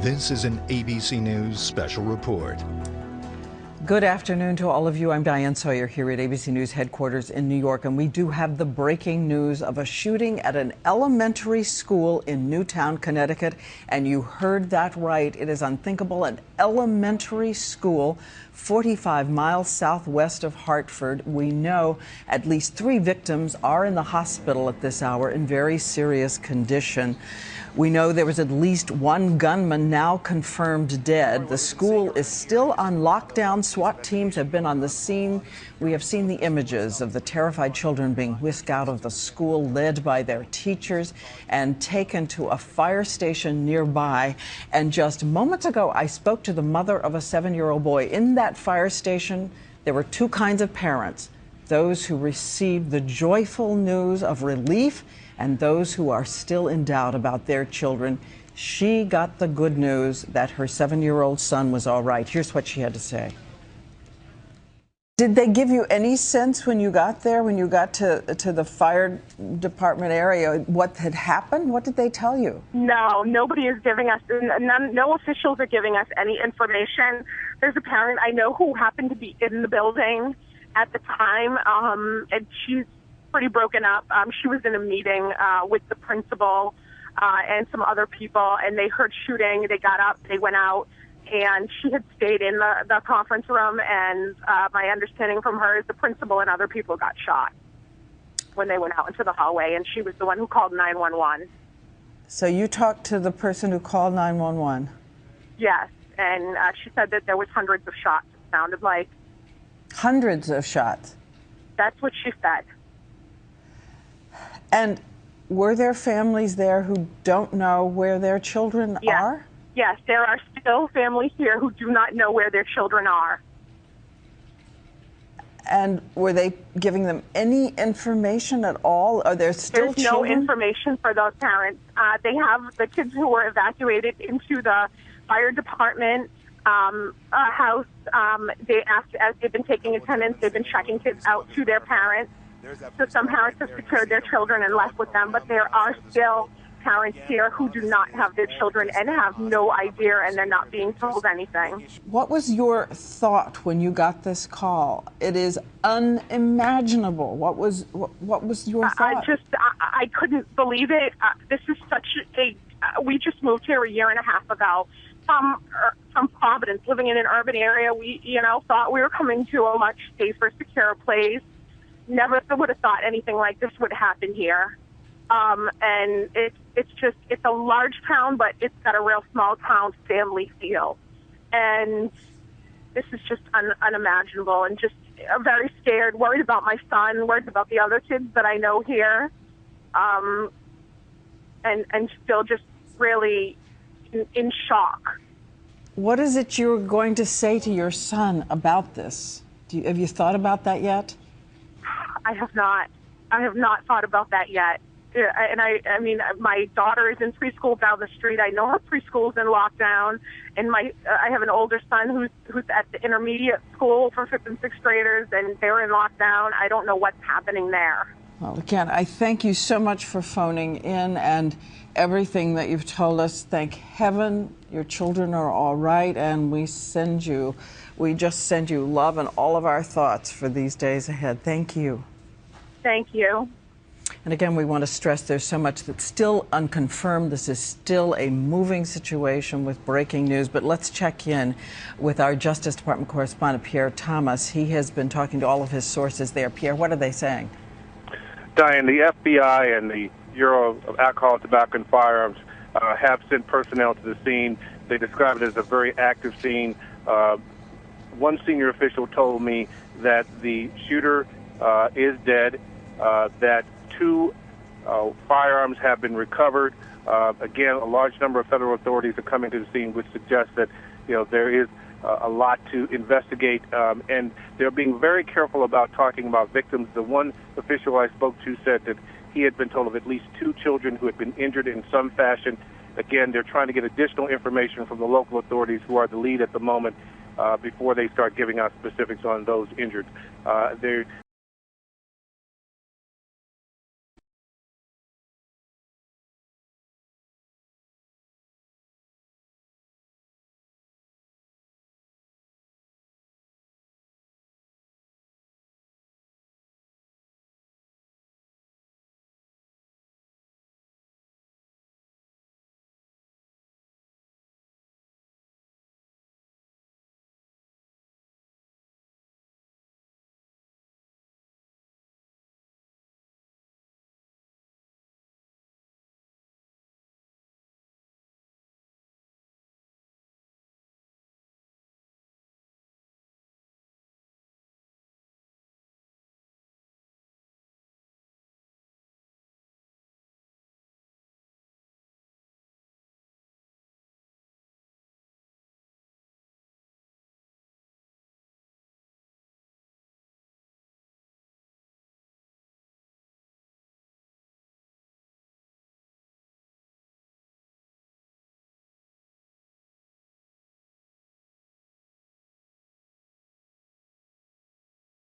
This is an ABC News special report. Good afternoon to all of you. I'm Diane Sawyer here at ABC News headquarters in New York, and we do have the breaking news of a shooting at an elementary school in Newtown, Connecticut. And you heard that right. It is unthinkable. An elementary school 45 miles southwest of Hartford. We know at least 3 victims are in the hospital at this hour in very serious condition. We know there was at least 1 gunman now confirmed dead. The school is still on lockdown. SWAT teams have been on the scene. We have seen the images of the terrified children being whisked out of the school, led by their teachers, and taken to a fire station nearby. And just moments ago, I spoke to the mother of a 7-year-old boy. In that fire station, there were 2 kinds of parents: those who received the joyful news of relief and those who are still in doubt about their children. She got the good news that her 7-year-old son was all right. Here's what she had to say. Did they give you any sense when you got there, when you got to the fire department area, what had happened? What did they tell you? No, nobody is giving us, no officials are giving us any information. There's a parent I know who happened to be in the building at the time, and she's pretty broken up. She was in a meeting with the principal and some other people, and they heard shooting. They got up, they went out, and she had stayed in the conference room, and my understanding from her is the principal and other people got shot when they went out into the hallway, and she was the one who called 911. So you talked to the person who called 911? Yes, and she said that there was hundreds of shots, it sounded like. Hundreds of shots? That's what she said. And were there families there who don't know where their children are? Yes, there are still families here who do not know where their children are. And were they giving them any information at all? Are there still There's children? no information for those parents. They have the kids who were evacuated into the fire department house. They asked, as they've been taking attendance, they've been checking kids out to their parents. So some parents have secured their children and left with them, but there are still parents here who do not have their children and have no idea, and they're not being told anything. What was your thought when you got this call? It is unimaginable. What was your thought? I couldn't believe it. This is such a. We just moved here a year and a half ago from Providence, living in an urban area. We, thought we were coming to a much safer, secure place. Never would have thought anything like this would happen here. And it's a large town, but it's got a real small town family feel. And this is just unimaginable, and just very scared, worried about my son, worried about the other kids that I know here. And still just really in shock. What is it you're going to say to your son about this? Have you thought about that yet? I have not. I have not thought about that yet. And I mean, my daughter is in preschool down the street. I know her preschool's in lockdown, and I have an older son who's at the intermediate school for 5th and 6th graders, and they're in lockdown. I don't know what's happening there. Well, again, I thank you so much for phoning in and everything that you've told us. Thank heaven your children are all right, and we just send you love and all of our thoughts for these days ahead. Thank you. Thank you. And again, we want to stress there's so much that's still unconfirmed. This is still a moving situation with breaking news. But let's check in with our Justice Department correspondent, Pierre Thomas. He has been talking to all of his sources there. Pierre, what are they saying? Diane, the FBI and the Bureau of Alcohol, Tobacco, and Firearms have sent personnel to the scene. They describe it as a very active scene. One senior official told me that the shooter is dead, that 2 firearms have been recovered. Again, a large number of federal authorities are coming to the scene, which suggests that there is a lot to investigate, and they're being very careful about talking about victims. The one official I spoke to said that he had been told of at least 2 children who had been injured in some fashion. Again, they're trying to get additional information from the local authorities, who are the lead at the moment, before they start giving out specifics on those injured. They're